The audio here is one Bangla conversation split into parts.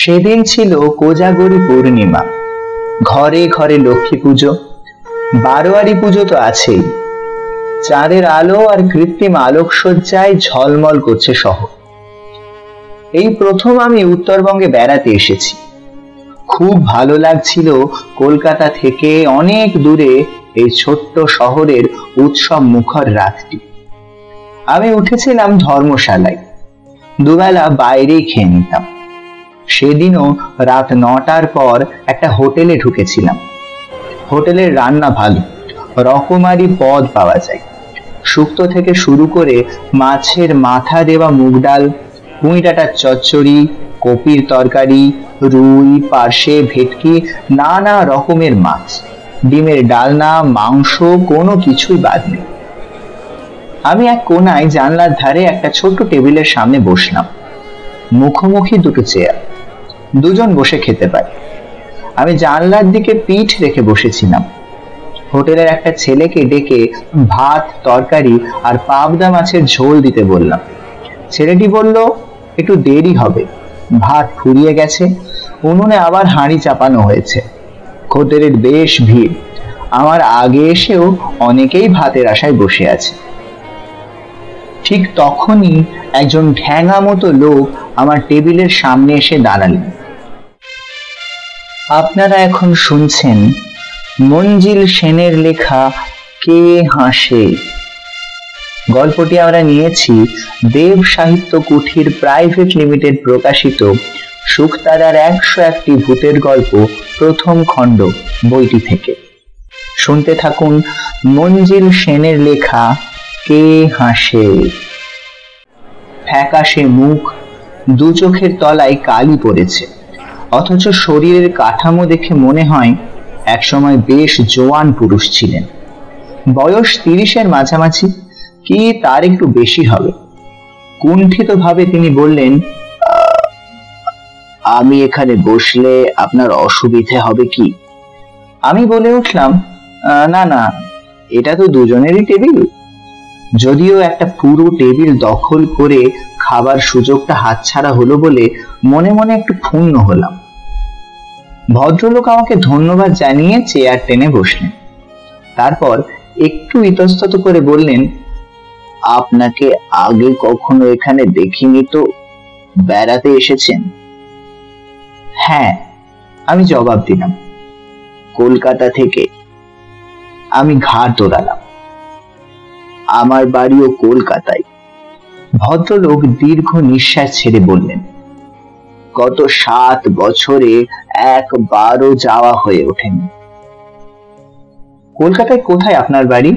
সেদিন ছিল কোজাগরী পূর্ণিমা। ঘরে ঘরে লক্ষ্মী পুজো, বারোয়ারি পুজো তো আছেই। চাঁদের আলো আর কৃত্রিম আলোকসজ্জায় ঝলমল করছে শহর। এই প্রথম আমি উত্তরবঙ্গে বেড়াতে এসেছি। খুব ভালো লাগছিল কলকাতা থেকে অনেক দূরে এই ছোট্ট শহরের উৎসব মুখর রাতটি। আমি উঠেছিলাম ধর্মশালায়, দুবেলা বাইরেই খেয়ে নিতাম। সেদিনও রাত 9টার পর একটা হোটেলে ঢুকেছিলাম। হোটেলের রান্না ভালো, রকমারি পদ পাওয়া যায়। শুক্তো থেকে শুরু করে মাছের মাথা দেওয়া মুগ ডাল, পুঁই ডাঁটার চচ্চড়ি, কপির তরকারি, রুই, পার্শে, ভেটকি, নানা রকমের মাছ, ডিমের ডালনা, মাংস, কোনো কিছুই বাদ নেই। আমি এক কোনায় জানলার ধারে একটা ছোট্ট টেবিলের সামনে বসলাম। মুখোমুখি দুটো চেয়ার, দুজন বসে খেতে পারে। আমি জানলার দিকে পিঠ রেখে বসেছিলাম। হোটেলের একটা ছেলেকে ডেকে ভাত, তরকারি আর পাবদা মাছের ঝোল দিতে বললাম। ছেলেটি বলল একটু দেরি হবে, ভাত ফুরিয়ে গেছে, উনুনে আবার হাঁড়ি চাপানো হয়েছে। হোটেলের বেশ ভিড়, আমার আগে এসেও অনেকেই ভাতের আশায় বসে আছে। ঠিক তখনই একজন ঠ্যাঙা মতো লোক আমার টেবিলের সামনে এসে দাঁড়ালেন। আপনারা এখন শুনছেন মঞ্জিল সেনের লেখা কে হাসে। গল্পটি আমরা নিয়েছি দেব সাহিত্য কুঠির প্রাইভেট লিমিটেড প্রকাশিত শুকতারার 101টি ভূতের গল্প প্রথম খণ্ড বইটি থেকে। শুনতে থাকুন মঞ্জিল সেনের লেখা কে হাসে। ফ্যাকাশে মুখ, দু চোখের তলায় কালি পড়েছে, অথচ শরীরের কাঠামো দেখে মনে হয় একসময় বেশ জোয়ান পুরুষ ছিলেন। বয়স 30-এর মাঝামাঝি, কি তার একটু বেশি হবে। কুণ্ঠিত ভাবে তিনি বললেন, আমি এখানে বসলে আপনার অসুবিধে হবে কি? আমি বলে উঠলাম, না না, এটা তো দুজনেরই টেবিল। যদিও একটা পুরো টেবিল দখল করে খাবার সুযোগটা হাতছাড়া হলো বলে মনে মনে একটু ক্ষুণ্ণ হলাম। ভদ্রলোক আমাকে ধন্যবাদ জানিয়ে চেয়ার টেনে বসলেন। তারপর একটু ইতস্তত করে বললেন, আপনাকে আগে কখনো এখানে দেখিনি তো, বেড়াতে এসেছেন? হ্যাঁ, আমি জবাব দিলাম। কলকাতা থেকে? আমি ঘাড় দোড়ালাম। আমার বাড়িও কলকাতায়। ভদ্রলোক দীর্ঘ নিঃশ্বাস ছেড়ে বললেন, গত 7 বছরে একবারও যাওয়া হয়ে ওঠেনি। কলকাতায় কোথায় আপনার বাড়ি?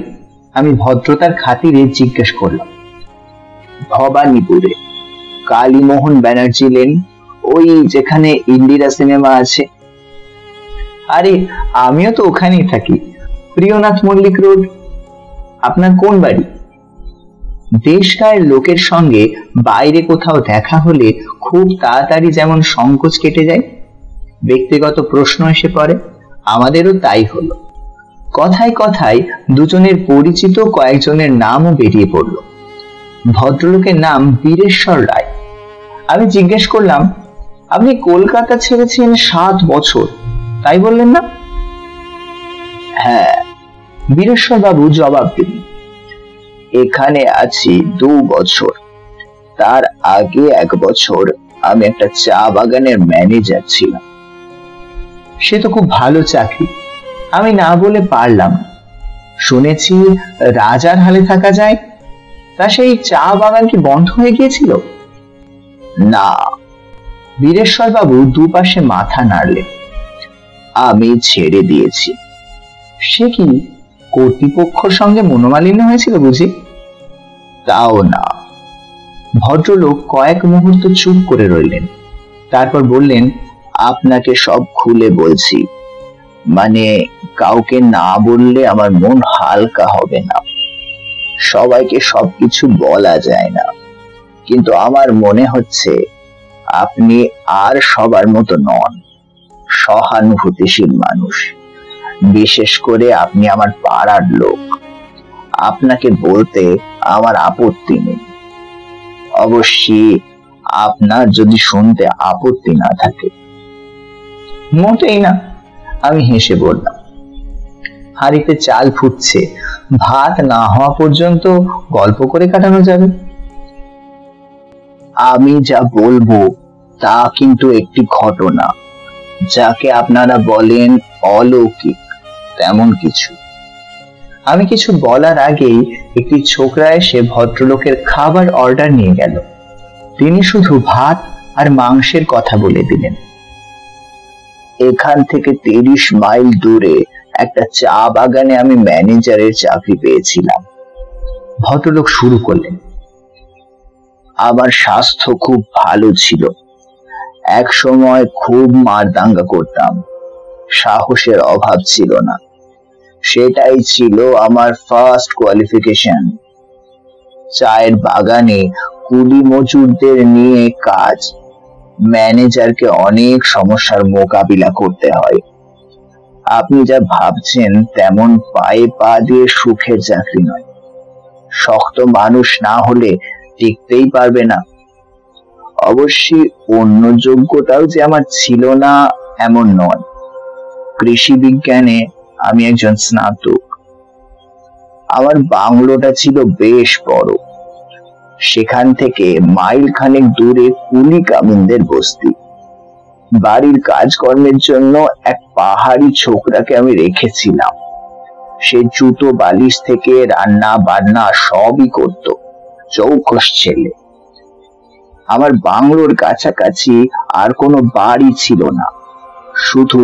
আমি ভদ্রতার খাতিরে জিজ্ঞেস করলাম। ভবানীপুরে, কালীমোহন ব্যানার্জি লেন, ওই যেখানে ইন্দিরা সিনেমা আছে। আরে আমিও তো ওখানেই থাকি, প্রিয়নাথ মল্লিক রোড। আপনার কোন বাড়ি? দেশগায়ের লোকের সঙ্গে বাইরে কোথাও দেখা হলে খুব তাড়াতাড়ি যেমন সংকোচ কেটে যায়, ব্যক্তিগত প্রশ্ন এসে পড়ে, আমাদেরও তাই হলো। কথায় কথায় দুজনের পরিচিত কয়েকজনের নামও বেরিয়ে পড়ল। ভদ্রলোকের নাম বীরেশ্বর রায়। আমি জিজ্ঞেস করলাম, আপনি কলকাতা ছেড়েছেন 7 বছর, তাই বললেন না? হ্যাঁ, বীরেশ্বর বাবু জবাব দিলেন। এখানে আছি 2 বছর। তার আগে 1 বছর আমি একটা চা বাগানের ম্যানেজার ছিলাম। সে তো খুব ভালো চাকরি। আমি না বলে পারলাম। শুনেছি রাজার হালে থাকা যায়। তা সেই চা বাগান কি বন্ধ হয়ে গিয়েছিল? না, বীরেশ্বর বাবু দুপাশে মাথা নাড়লেন। আমি ছেড়ে দিয়েছি। সে কি, কর্তৃপক্ষের সঙ্গে মনোমালিন্য হয়েছিল বুঝি? তাও না। ভদ্রলোক কয়েক মুহূর্ত চুপ করে রইলেন। তারপর বললেন, আপনাকে সব খুলে বলছি, মানে কাউকে না বললে আমার মন হালকা হবে না। সবাইকে সবকিছু বলা যায় না, কিন্তু আমার মনে হচ্ছে আপনি আর সবার মতো নন, সহানুভূতিশীল মানুষ। বিশেষ করে আপনি আমার পাড়ার লোক। আপনাকে বলতে আমার আপত্তি নেই। অবশ্যই আপনার যদি শুনতে আপত্তি না থাকে। মোটেই না, আমি হেসে বললাম। হাঁড়িতে চাল ফুটছে, ভাত না হওয়া পর্যন্ত গল্প করে কাটানো যাবে। আমি যা বলবো তা কিন্তু একটি ঘটনা, যাকে আপনারা বলেন অলৌকিক, তেমন কিছু। আমি কিছু বলার আগেই একটি ছোকরা এসে ভদ্রলোকের খাবার অর্ডার নিয়ে গেল। তিনি শুধু ভাত আর মাংসের কথা বলে দিলেন। এখান থেকে 30 মাইল দূরে একটা চা বাগানে আমি ম্যানেজারের চাকরি পেয়েছিলাম। ভদ্রলোক শুরু করলেন। আমার স্বাস্থ্য খুব ভালো ছিল। এক সময় খুব মারদাঙ্গা করতাম, সাহসের অভাব ছিল না। সেটাই ছিল আমার ফার্স্ট কোয়ালিফিকেশন। চায়ের বাগানে কুলি মজুরদের নিয়ে কাজ, ম্যানেজারকে অনেক সমস্যার মোকাবিলা করতে হয়। আপনি যা ভাবছেন তেমন পায়ে পা দিয়ে সুখের চাকরি নয়। শক্ত মানুষ না হলে টিকতেই পারবে না। অবশ্যই অন্য যোগ্যতাও যে আমার ছিল না এমন নয়। কৃষি বিজ্ঞানে আমি একজন স্নাতক। আমার বাংলোটা ছিল বেশ বড়। সেখান থেকে মাইল খানেক দূরে কুলি কামিনদের বস্তি। বাড়ির কাজকর্মের জন্য এক পাহাড়ি ছোকরাকে আমি রেখেছিলাম। সে জুতো বালিশ থেকে রান্না বান্না সবই করত। চৌখস ছেলে। আমার বাংলোর কাছাকাছি আর কোনো বাড়ি ছিল না, শুধু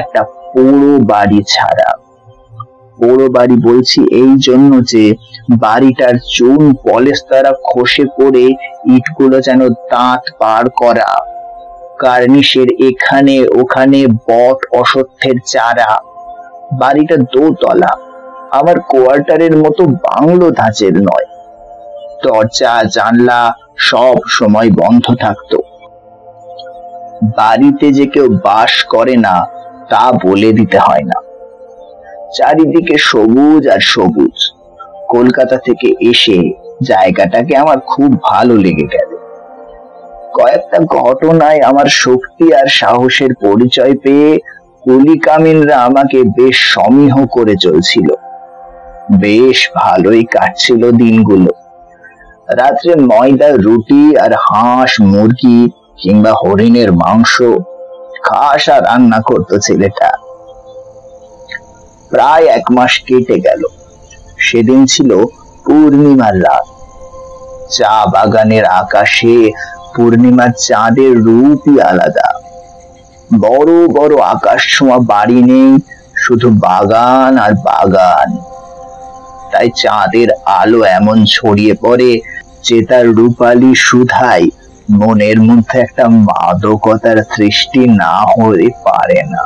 একটা পোড়ো বাড়ি ছাড়া। পোড়ো বাড়ি বলছি এই জন্য যে বাড়িটার চুন পলেস্তারা খসে পড়ে ইটগুলো যেন দাঁত পার করা। কার্নিশের এখানে ওখানে বট অশ্বত্থের চারা। বাড়িটা দোতলা, আমার কোয়ার্টারের মতো বাংলো ধাঁচের নয়। দরজা জানলা সব সময় বন্ধ থাকতো। বাড়িতে যে কেউ বাস করে না তা বলে দিতে হয় না। চারিদিকে সবুজ আর সবুজ। কলকাতা থেকে এসে জায়গাটাকে আমার খুব ভালো লেগে গেল। কয়েকটা ঘটনায় আমার শক্তি আর সাহসের পরিচয় পেয়ে কুলি কামিনরা আমাকে বেশ সমীহ করে চলছিল। বেশ ভালোই কাটছিল দিনগুলো। রাত্রে ময়দার রুটি আর হাঁস মুরগি কিংবা হরিণের মাংস খাসা রান্না করতো ছেলেটা। প্রায় 1 মাস কেটে গেল। সেদিন ছিল পূর্ণিমার রাত। চা বাগানের আকাশে পূর্ণিমার চাঁদের রূপই আলাদা। বড় বড় আকাশ ছোঁয়া বাড়ি নেই, শুধু বাগান আর বাগান। তাই চাঁদের আলো এমন ছড়িয়ে পড়ে যে তার রূপালী সুধায় মনের মধ্যে একটা মাদকতার সৃষ্টি না হতে পারে না।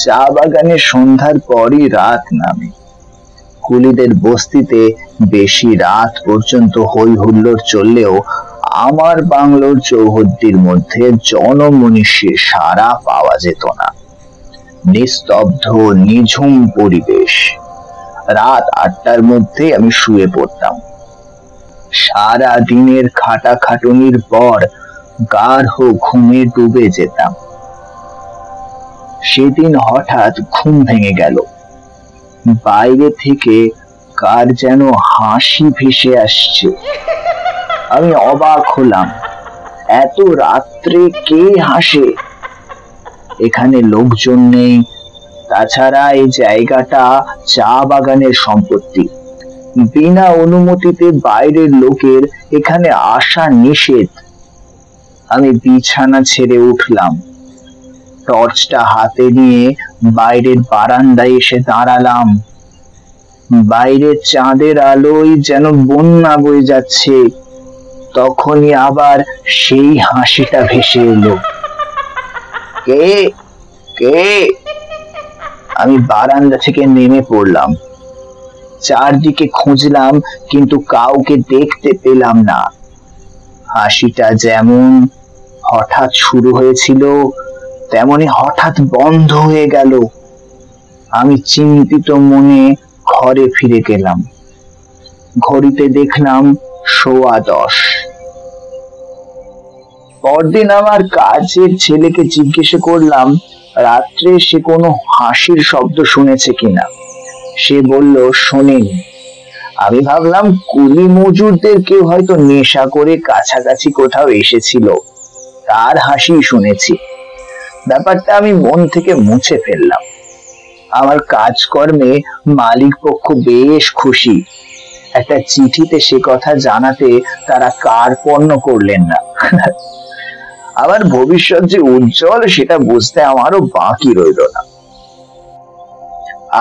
চা বাগানে সন্ধ্যার পরই রাত নামে। কুলিদের বস্তিতে বেশি রাত পর্যন্ত হই হুল্লোড় চললেও আমার বাংলোর চৌহদ্দির মধ্যে জনমনীষীর সাড়া পাওয়া যেত না। নিস্তব্ধ নিঝুম পরিবেশ। রাত 8টার মধ্যে আমি শুয়ে পড়তাম। সারা দিনের খাটাখাটুনির পর গাঢ় ঘুমে ডুবে যেতাম। সেদিন হঠাৎ ঘুম ভেঙে গেল। বাইরে থেকে কার যেন হাসি ভেসে আসছে। আমি অবাক হলাম, এত রাত্রে কে হাসে? এখানে লোকজন নেই। তাছাড়া এই জায়গাটা চা বাগানের সম্পত্তি। বিনা অনুমতিতে বাইরের লোকের এখানে আসা নিষেধ। আমি বিছানা ছেড়ে উঠলাম। টর্চটা হাতে নিয়ে বাইরের বারান্দায় এসে দাঁড়ালাম। বাইরে চাঁদের আলোয় যেন বন্যা বয়ে যাচ্ছে। তখনই আবার সেই হাসিটা ভেসে এলো। কে কে? আমি বারান্দা থেকে নেমে পড়লাম। চারদিকে খুঁজলাম, কিন্তু কাউকে দেখতে পেলাম না। হাসিটা যেমন হঠাৎ শুরু হয়েছিল তেমনি হঠাৎ বন্ধ হয়ে গেল। আমি চিন্তিত মনে ঘরে ফিরে গেলাম। ঘড়িতে দেখলাম 10:15। পরদিন আমার কাজের ছেলেকে জিজ্ঞেস করলাম রাত্রে সে কোনো হাসির শব্দ শুনেছে কিনা। সে বলল শোনেনি। আমি ভাবলাম কুলি মজুরদের কেউ হয়তো নেশা করে কাছাকাছি কোথাও এসেছিল, তার হাসি শুনেছি। ব্যাপারটা আমি মন থেকে মুছে ফেললাম। আমার কাজকর্মে মালিক পক্ষ বেশ খুশি। একটা চিঠিতে সে কথা জানাতে তারা কার্পণ্য করলেন না। আমার ভবিষ্যৎ যে উজ্জ্বল সেটা বুঝতে আমারও বাকি রইল না।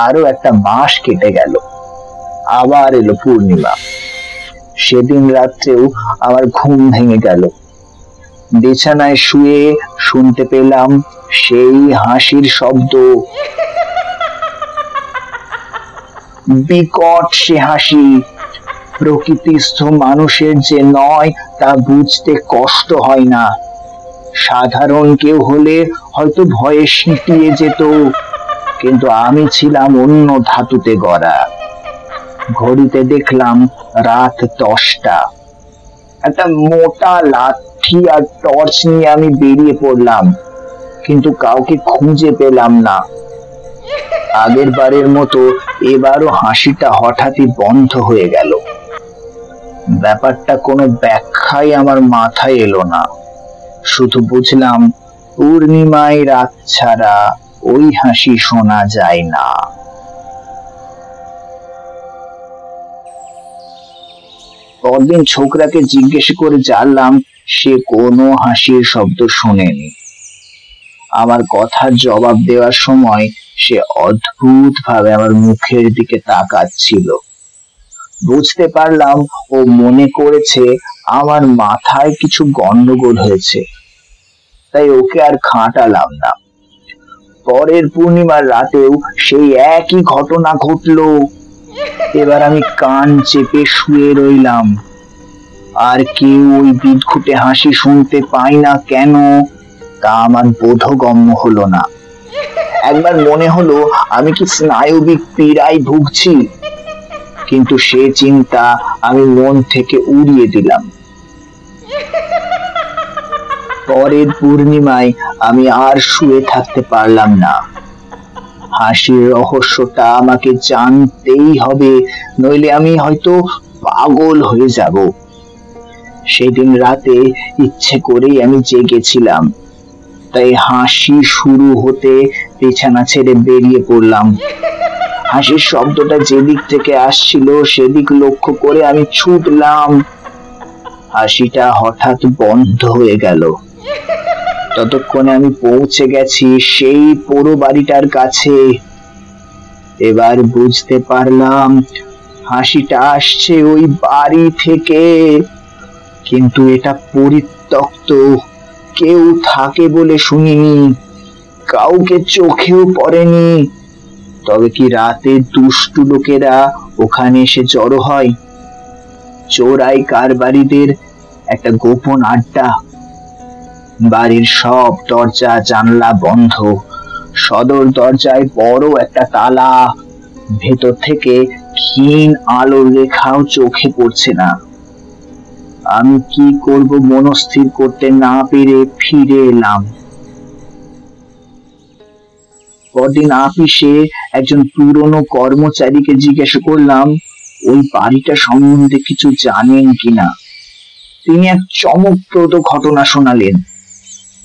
আরো একটা মাস কেটে গেল, আবার এলো পূর্ণিমা। সেদিন রাত্রেও আমার ঘুম ভেঙে গেল। বিছানায় শুয়ে শুনতে পেলাম সেই হাসির শব্দ। বিকট সে হাসি, প্রকৃতিস্থ মানুষের যে নয় তা বুঝতে কষ্ট হয় না। সাধারণ কেউ হলে হয়তো ভয়ে সিঁটিয়ে যেত, কিন্তু আমি ছিলাম অন্য ধাতুতে গড়া। ঘড়িতে দেখলাম রাত 10টা। একটা মোটা লাঠি আর টর্চ নিয়ে আমি বেরিয়ে পড়লাম, কিন্তু কাউকে খুঁজে পেলাম না। আগের বারের মতো এবারও হাসিটা হঠাৎই বন্ধ হয়ে গেল। ব্যাপারটা কোনো ব্যাখ্যাই আমার মাথায় এলো না। শুধু বুঝলাম পূর্ণিমায় রাত ছাড়া ওই হাসি শোনা যায় না। পরদিন ছোকরাকে জিজ্ঞেস করে জানলাম সে কোনো হাসির শব্দ শোনেনি। আমার কথার জবাব দেওয়ার সময় সে অদ্ভুত ভাবে আমার মুখের দিকে তাকাচ্ছিল। বুঝতে পারলাম ও মনে করেছে আমার মাথায় কিছু গন্ডগোল হয়েছে, তাই ওকে আর খাটালাম না। পরের পূর্ণিমার রাতেও সেই একই ঘটনা ঘটলো। এবার আমি কান চেপে শুয়ে রইলাম। আর কেউ ওই বিদঘুটে হাসি শুনতে পাই না কেন তা আমার বোধগম্য হলো না। একবার মনে হলো আমি কি স্নায়বিক পীড়ায় ভুগছি, কিন্তু সে চিন্তা আমি মন থেকে উড়িয়ে দিলাম। পরের পূর্ণিমায় আমি আর শুয়ে থাকতে পারলাম না। হাসির রহস্যটা আমাকে জানতেই হবে, নইলে আমি হয়তো পাগল হয়ে যাব। সেদিন রাতে ইচ্ছে করেই আমি জেগেছিলাম, তাই হাসি শুরু হতে বিছানা ছেড়ে বেরিয়ে পড়লাম। হাসির শব্দটা যেদিক থেকে আসছিল সেদিক লক্ষ্য করে আমি ছুটলাম। হাসিটা হঠাৎ বন্ধ হয়ে গেল। ততক্ষণে আমি পৌঁছে গেছি সেই পোড়ো বাড়িটার কাছে। এবার বুঝতে পারলাম হাসিটা আসছে ওই বাড়ি থেকে, কিন্তু এটা পরিত্যক্ত। কেউ থাকে বলে শুনিনি, কাউকে চোখেও পড়েনি। তবে কি রাতে দুষ্টু লোকেরা ওখানে এসে জড়ো হয়? চোরাই কারবারিদের একটা গোপন আড্ডা। বাড়ির সব দরজা জানলা বন্ধ। সদর দরজায় বড় একটা তালা। ভেতর থেকে ক্ষীণ আলোর রেখাও চোখে পড়ছে না। আমি কি করব মনস্থির করতে না পেরে ফিরে এলাম। পরদিন আপিসে একজন পুরনো কর্মচারীকে জিজ্ঞেস করলাম ওই বাড়িটা সম্বন্ধে কিছু জানেন কিনা। তিনি এক চমকপ্রদ ঘটনা শোনালেন।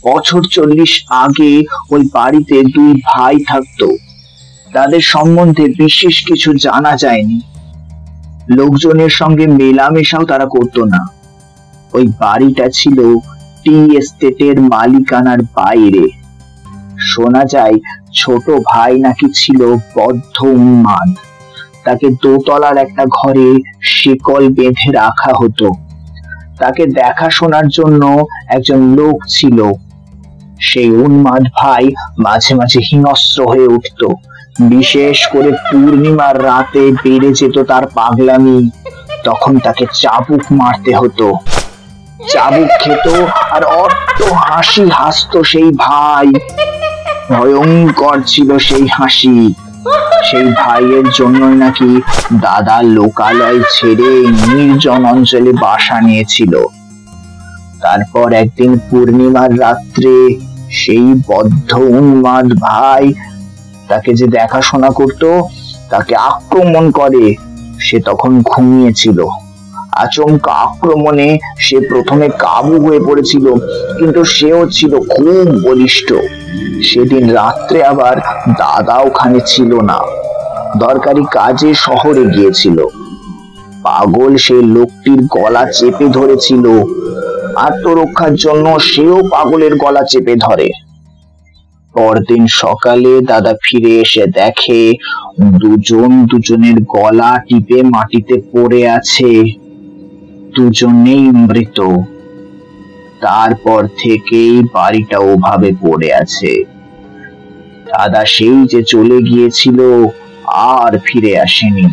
বছর 40 আগে ওই বাড়িতে 2 ভাই থাকতো। তাদের সম্বন্ধে বিশেষ কিছু জানা যায়নি। লোকজনের সঙ্গে মেলামেশাও তারা করতো না। ওই বাড়িটা ছিল টি এস্টেটের মালিকানার বাইরে। শোনা যায় ছোট ভাই নাকি ছিল বদ্ধ উন্মাদ। তাকে দোতলার একটা ঘরে শিকল বেঁধে রাখা হতো। তাকে দেখাশোনার জন্য একজন লোক ছিল। সেই উন্মাদ ভাই মাঝে মাঝে হিংস্র হয়ে উঠত। বিশেষ করে পূর্ণিমার রাতে বেড়ে যেত তার পাগলামি। তখন তাকে চাবুক মারতে হতো। চাবুক খেত আর অট্ট হাসি হাসতো সেই ভাই। ভয়ঙ্কর ছিল সেই হাসি। সেই ভাইয়ের জন্যই নাকি দাদা লোকালয় ছেড়ে নির্জন অঞ্চলে বাসা নিয়েছিল। তারপর একদিন পূর্ণিমার রাত্রে সেই বদ্ধ উন্মাদ ভাই তাকে যে দেখাশোনা করত তাকে আক্রমণ করে। সে তখন ঘুমিয়েছিল। আচমকা আক্রমণে সে প্রথমে কাবু হয়ে পড়েছিল, কিন্তু সেও ছিল খুব বলিষ্ঠ। সেদিন রাত্রে আবার দাদা ওখানে ছিল না, দরকারি কাজে শহরে গিয়েছিল। পাগল সেই লোকটির গলা চেপে ধরেছিল। আত্মরক্ষার জন্য সেও পাগলের গলা চেপে ধরে। পরদিন সকালে দাদা ফিরে এসে দেখে দুজন দুজনের গলা টিপে মাটিতে পড়ে আছে, দুজনেই মৃত। তারপর থেকেই বাড়িটা ওভাবে পড়ে আছে। দাদা সেই যে চলে গিয়েছিল আর ফিরে আসেনি।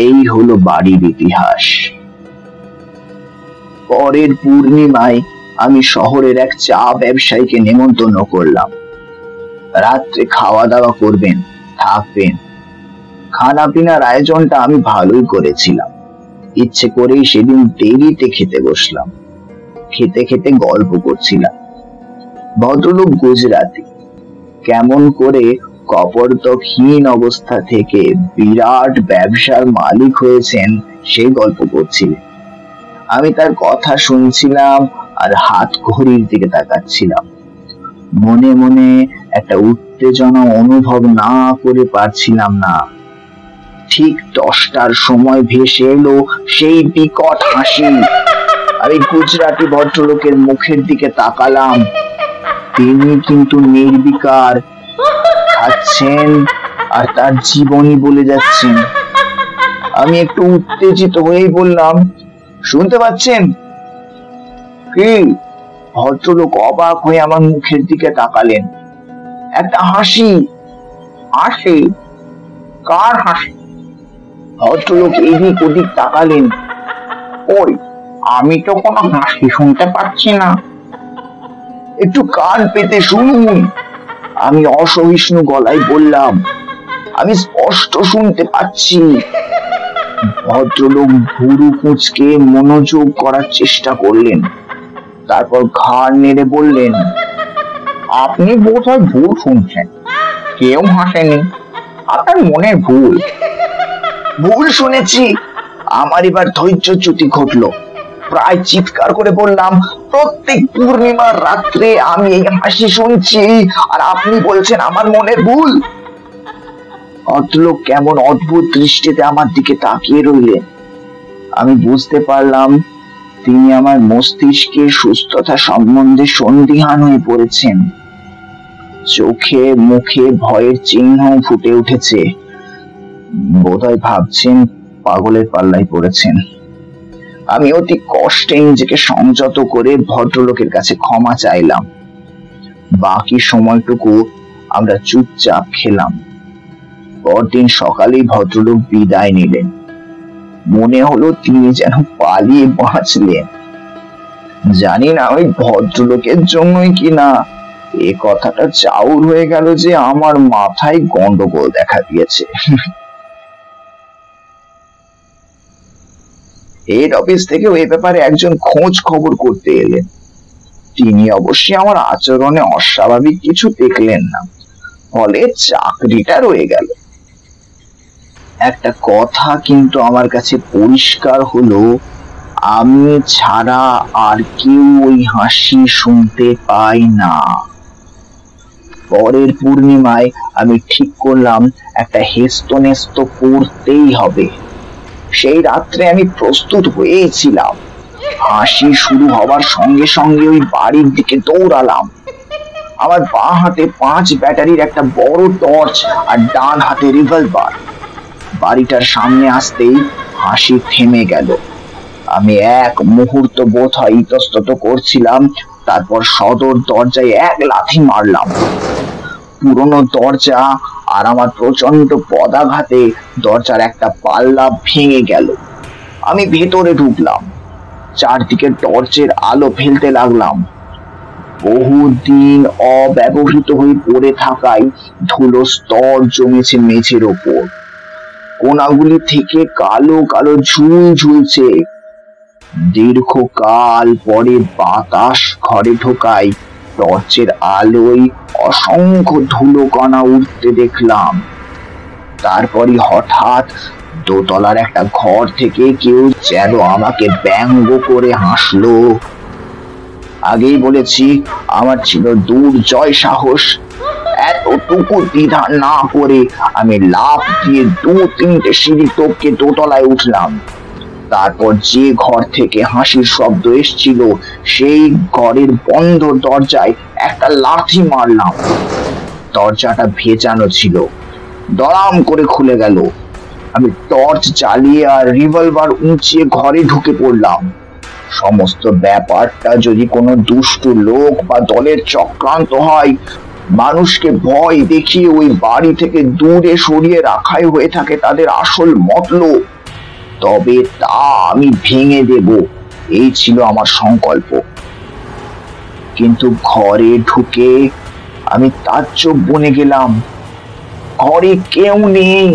এই হলো বাড়ির ইতিহাস। পরের পূর্ণিমায় আমি শহরের এক চা ব্যবসায়ীকে নেমন্তন্ন করলাম। রাত্রে খাওয়া দাওয়া করবেন, থাকবেন। খানা পিনার আয়োজনটা আমি ভালোই করেছিলাম। ইচ্ছে করেই সেদিন দেরিতে খেতে বসলাম। খেতে খেতে গল্প করছিলাম। ভদ্রলোক গুজরাটি, কেমন করে কপর্দকহীন অবস্থা থেকে বিরাট ব্যবসার মালিক হয়েছেন সেই গল্প করছিলেন। আমি তার কথা শুনছিলাম আর হাত ঘড়ির দিকে তাকাচ্ছিলাম। মনে মনে একটা উত্তেজনা অনুভব না করে পারছিলাম না। ঠিক 10টার সময় ভেসে এলো সেই বিকট হাসি। আমি গুজরাটি ভদ্রলোকের মুখের দিকে তাকালাম। তিনি কিন্তু নির্বিকার, খাচ্ছেন আর তার জীবনী বলে যাচ্ছেন। আমি একটু উত্তেজিত হয়েই বললাম, শুনতে পাচ্ছেন কি? ভদ্রলোক অবাক হয়ে আমার মুখের দিকে তাকালেন। একটা হাসি। হাসি? কার হাসি? ভদ্রলোক এদিক ওদিক তাকালেন। ওই, আমি তো কোনো হাসি শুনতে পাচ্ছি না। একটু কান পেতে শুনুন, আমি অসহিষ্ণু গলায় বললাম। আমি স্পষ্ট শুনতে পাচ্ছি। ভদ্রলোক ভুরু কুঁচকে মনোযোগ করার চেষ্টা করলেন। তারপর ঘাড় নেড়ে বললেন, আপনি বোধহয় ভুল শুনছেন। কেউ হাসেনি, আপনার মনের ভুল। ভুল শুনেছি। আমার এবার ধৈর্যচ্যুতি ঘটলো। প্রায় চিৎকার করে বললাম, প্রত্যেক পূর্ণিমার রাত্রে আমি এই হাসি শুনছি, আর আপনি বলছেন আমার মনের ভুল। ভদ্রলোক কেমন অদ্ভুত দৃষ্টিতে আমার দিকে তাকিয়ে রইলেন। আমি বুঝতে পারলাম তিনি আমার মস্তিষ্কের সুস্থতা সম্বন্ধে সন্দিহান হয়ে পড়েছেন। চোখে মুখে ভয়ের চিহ্ন ফুটে উঠেছে। বোধহয় ভাবছেন পাগলের পাল্লায় পড়েছেন। আমি অতি কষ্টে নিজেকে সংযত করে ভদ্রলোকের কাছে ক্ষমা চাইলাম। বাকি সময়টুকু আমরা চুপচাপ খেলাম। পরদিন সকালেই ভদ্রলোক বিদায় নিলেন। মনে হলো তিনি যেন পালিয়ে বাঁচলেন। জানি না ওই ভদ্রলোকের জন্যই কিনা এ কথাটা চাউর হয়ে গেল যে আমার মাথায় গন্ডগোল দেখা দিয়েছে। হেড অফিস থেকে ওই ব্যাপারে একজন খোঁজ খবর করতে এলেন। তিনি অবশ্যই আমার আচরণে অস্বাভাবিক কিছু দেখলেন না, ফলে চাকরিটা রয়ে গেল। একটা কথা কিন্তু আমার কাছে পরিষ্কার হলো, আমি ছাড়া আর কেউ ওই হাসি শুনতে পাই না। পরের পূর্ণিমায় আমি ঠিক করলাম একটা হেস্তনেস্ত করতেই হবে। সেই রাত্রে আমি প্রস্তুত হয়েছিলাম। হাসি শুরু হবার সঙ্গে সঙ্গে ওই বাড়ির দিকে দৌড়ালাম। আমার বাঁ হাতে 5 ব্যাটারির একটা বড় টর্চ আর ডান হাতে রিভলভার। বাড়িটার সামনে আসতেই হাসি থেমে গেল। আমি এক মুহূর্ত বোধ হয় ইতস্তত করছিলাম, তারপর সদর দরজায় এক লাথি মারলাম। পুরনো দরজা আর আমার প্রচন্ড পদাঘাতে দরজার একটা পাল্লা ভেঙে গেল। আমি ভেতরে ঢুকলাম। চারদিকে টর্চের আলো ফেলতে লাগলাম। বহুদিন অব্যবহৃত হয়ে পড়ে থাকায় ধুলো স্তর জমেছে মেঝের ওপর। কোনাগুলি থেকে কালো কালো ঝুল ঝুলছে। দীর্ঘকাল পরে বাতাস ঘরে ঢোকায়, টর্চের আলোয় অসংখ্য ধুলোকণা উঠতে দেখলাম। তারপরই হঠাৎ দোতলার একটা ঘর থেকে কেউ যেন আমাকে ব্যঙ্গ করে হাসলো। আগেই বলেছি আমার ছিল দুর্জয় সাহস। এতটুকু দ্বিধা না করে আমি লাফ দিয়ে 2-3টে সিঁড়ি টপকে দোতলায় উঠলাম। তারপর যে ঘর থেকে হাসির শব্দ এসছিল সেই ঘরের বন্ধ দরজায় একটা লাথি মারলাম। দরজাটা ভেজানো ছিল, দড়াম করে খুলে গেল। আমি টর্চ জ্বালিয়ে আর রিভলভার উঁচিয়ে ঘরে ঢুকে পড়লাম। সমস্ত ব্যাপারটা যদি কোনো দুষ্টু লোক বা দলের চক্রান্ত হয়, মানুষকে ভয় দেখিয়ে ওই বাড়ি থেকে দূরে সরিয়ে রাখাই হয়ে থাকে তাদের আসল মতলব, তবে তা আমি ভেঙে দেব, এই ছিল আমার সংকল্প। কিন্তু ঘরে ঢুকে আমি তাজ্জব বনে গেলাম। ঘরে কেউ নেই,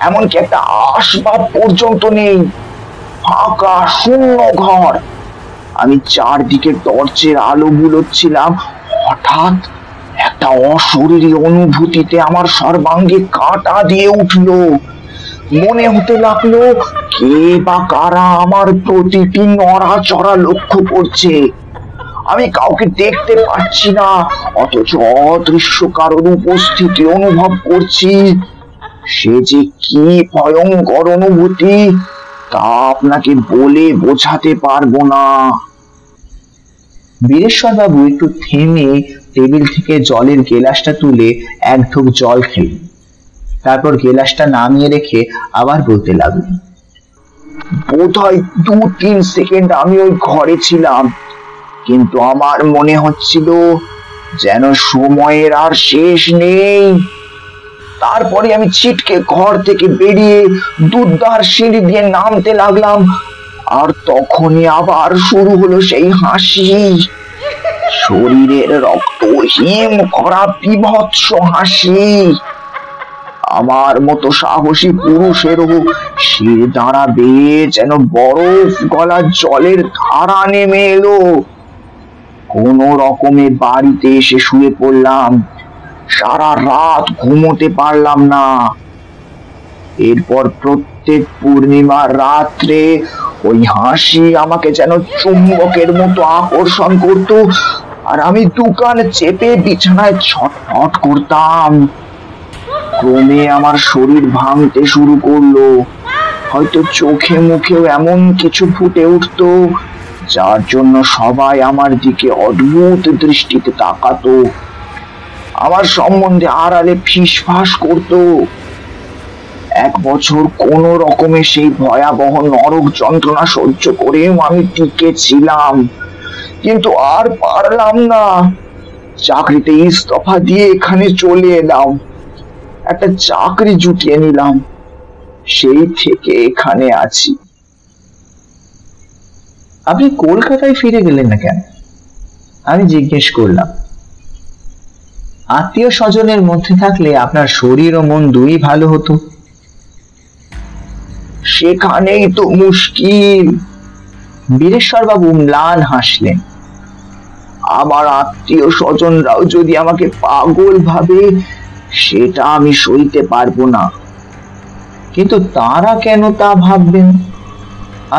এমনকি একটা আসবাব পর্যন্ত নেই। ফাঁকা শূন্য ঘর। আমি চারদিকে টর্চের আলো বুলোচ্ছিলাম। হঠাৎ একটা অশরীরী অনুভূতিতে আমার সর্বাঙ্গে কাঁটা দিয়ে উঠলো। মনে হতে লাগলো কে বা কারা আমার প্রতিটি নড়াচড়া লক্ষ্য করছে। আমি কাউকে দেখতে পাচ্ছি না, অথচ অদৃশ্য কারোর উপস্থিতি অনুভব করছি। সে যে কি ভয়ঙ্কর অনুভূতি তা আপনাকে বলে বোঝাতে পারবো না। বীরেশ্বর বাবু একটু থেমে টেবিল থেকে জলের গেলাসটা তুলে এক ঢোক জল খেলেন। তারপর গেলাসটা নামিয়ে রেখে আবার বলতে লাগলেন, বোধহয় 2-3 সেকেন্ড আমি ওই ঘরে ছিলাম, কিন্তু আমার মনে হচ্ছিল যেন সময়ের আর শেষ নেই। তারপরে আমি ছিটকে ঘর থেকে বেরিয়ে দুধার সিঁড়ি দিয়ে নামতে লাগলাম, আর তখনই আবার শুরু হলো সেই হাসি। শরীরের রক্ত হিম করা বিভৎস হাসি। আমার মতো সাহসী পুরুষেরও শির দাঁড়া বেয়ে যেন বরফ গলা জলের ধারা নেমে এলো। কোন রকমে বাড়িতে এসে শুয়ে পড়লাম। সারা রাত ঘুমোতে পারলাম না। এরপর প্রত্যেক পূর্ণিমার রাত্রে ওই হাসি আমাকে যেন চুম্বকের মতো আকর্ষণ করত, আর আমি দুকান চেপে বিছানায় ছটফট করতাম। ক্রমে আমার শরীর ভাঙতে শুরু করলো। হয়তো চোখে মুখেও এমন কিছু ফুটে উঠতো যার জন্য সবাই আমার দিকে অদ্ভুত দৃষ্টিতে তাকাতো, আমার সম্বন্ধে আড়ালে ফিসফাস করতো। 1 বছর কোন রকমে সেই ভয়াবহ নরক যন্ত্রণা সহ্য করেও আমি টিকে ছিলাম, কিন্তু আর পারলাম না। চাকরিতে ইস্তফা দিয়ে এখানে চলে এলাম। একটা চাকরি জুটিয়ে নিলাম, সেই থেকে এখানে আছি। আপনি কলকাতায় ফিরে গেলেন না কেন? আমি জিজ্ঞেস করলাম। আত্মীয় স্বজনের মধ্যে থাকলে আপনার শরীর ও মন দুই ভালো হতো। সেখানেই তো মুশকিল। বীরেশ্বর বাবু ম্লান হাসলেন। আমার আত্মীয় স্বজনরাও যদি আমাকে পাগল ভাবে, সেটা আমি সইতে পারবো না। কিন্তু তারা কেন তা ভাববেন?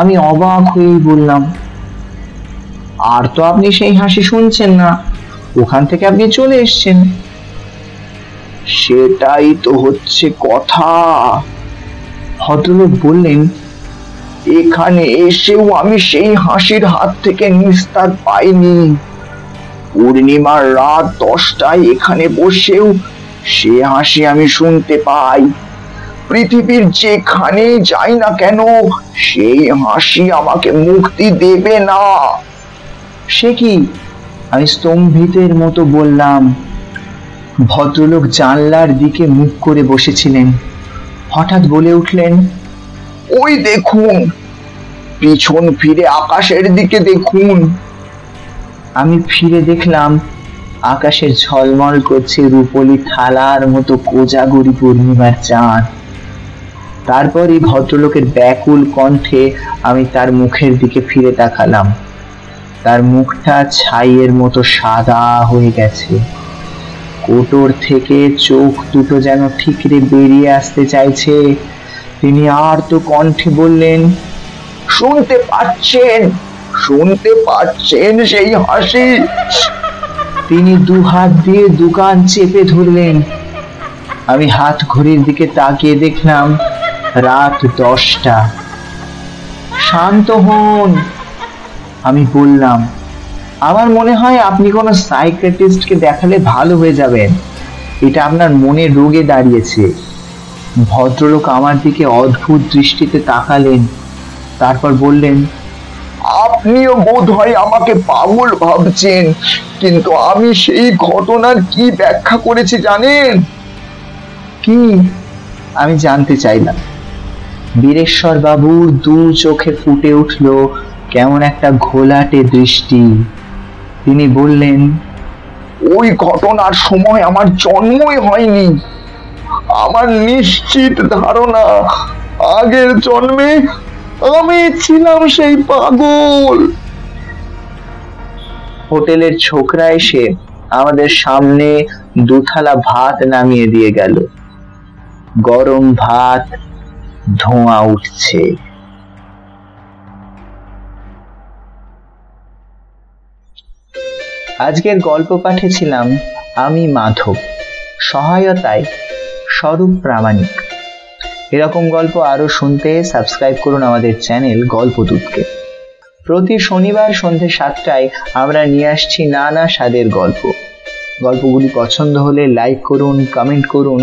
আমি অবাক হয়েই বললাম, আর তো আপনি সেই হাসি শুনছেন না, ওখান থেকে আপনি চলে এসছেন। সেটাই তো হচ্ছে কথা। ভদ্রলোক বললেন, এখানে এসেও আমি সেই হাসির হাত থেকে নিস্তার পাইনি। পূর্ণিমার রাত 10টায় এখানে বসেও সে হাসি আমি শুনতে পাই। পৃথিবীর যেখানে যাই না কেন, সেই হাসি আমাকে মুক্তি দেবে না। সে কি? আমি স্তম্ভিতের মতো বললাম। ভদ্রলোক জানলার দিকে মুখ করে বসেছিলেন। হঠাৎ বলে উঠলেন, ওই দেখুন, পিছন ফিরে আকাশের দিকে দেখুন। আমি ফিরে দেখলাম আকাশের ঝলমল করছে রূপলি থালার মতো কোজাগরি পূর্ণিমার চাঁদ। তারপরই ভদ্রলোকের ব্যাকুল কণ্ঠে আমি তার মুখের দিকে ফিরে তাকালাম। তার মুখটা ছাইয়ের মতো সাদা হয়ে গেছে। কোটর থেকে চোখ দুটো যেন ঠিকরে বেরিয়ে আসতে চাইছে। তিনি আর্ত কণ্ঠে বললেন, শুনতে পাচ্ছেন সেই হাসি? তিনি দুহাত দিয়ে দোকান চেপে ধরলেন। আমি হাত ঘড়ির দিকে তাকিয়ে দেখলাম রাত 10টা। শান্ত হন, আমি বললাম। আমার মনে হয় আপনি কোনো সাইকিয়াট্রিস্টকে দেখালে ভালো হয়ে যাবেন। এটা আপনার মনের রোগে দাঁড়িয়েছে। ভদ্রলোক আমার দিকে অদ্ভুত দৃষ্টিতে তাকালেন, তারপর বললেন, আপনিও বোধ হয় আমাকে পাগল ভাবছেন, কিন্তু আমি সেই ঘটনার কি ব্যাখ্যা করেছি জানেন? কি? আমি জানতে চাইলাম। বীরেশ্বর বাবুর দু চোখে ফুটে উঠল কেমন একটা ঘোলাটে দৃষ্টি। তিনি বললেন, ওই ঘটনার সময় আমার জন্মই হয়নি। আমার নিশ্চিত ধারণা আগের জন্মে আমি ছিলাম সেই পাগল। হোটেলের ছোকরা এসে আমাদের সামনে 2 থালা ভাত নামিয়ে দিয়ে গেল। গরম ভাত, ধোঁয়া উঠছে। আজকের গল্প পাঠে ছিলাম আমি, মাধব। সহায়তায় স্বরূপ প্রামাণিক। এরকম গল্প আরো শুনতে সাবস্ক্রাইব করুন আমাদের চ্যানেল গল্পদূতকে। প্রতি শনিবার সন্ধ্যে 7টায় আমরা নিয়ে আসছি নানা স্বাদের গল্প। গল্পগুলি পছন্দ হলে লাইক করুন, কমেন্ট করুন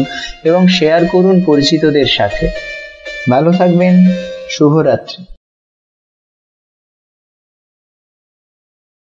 এবং শেয়ার করুন পরিচিতদের সাথে। ভালো থাকবেন। শুভরাত্রি।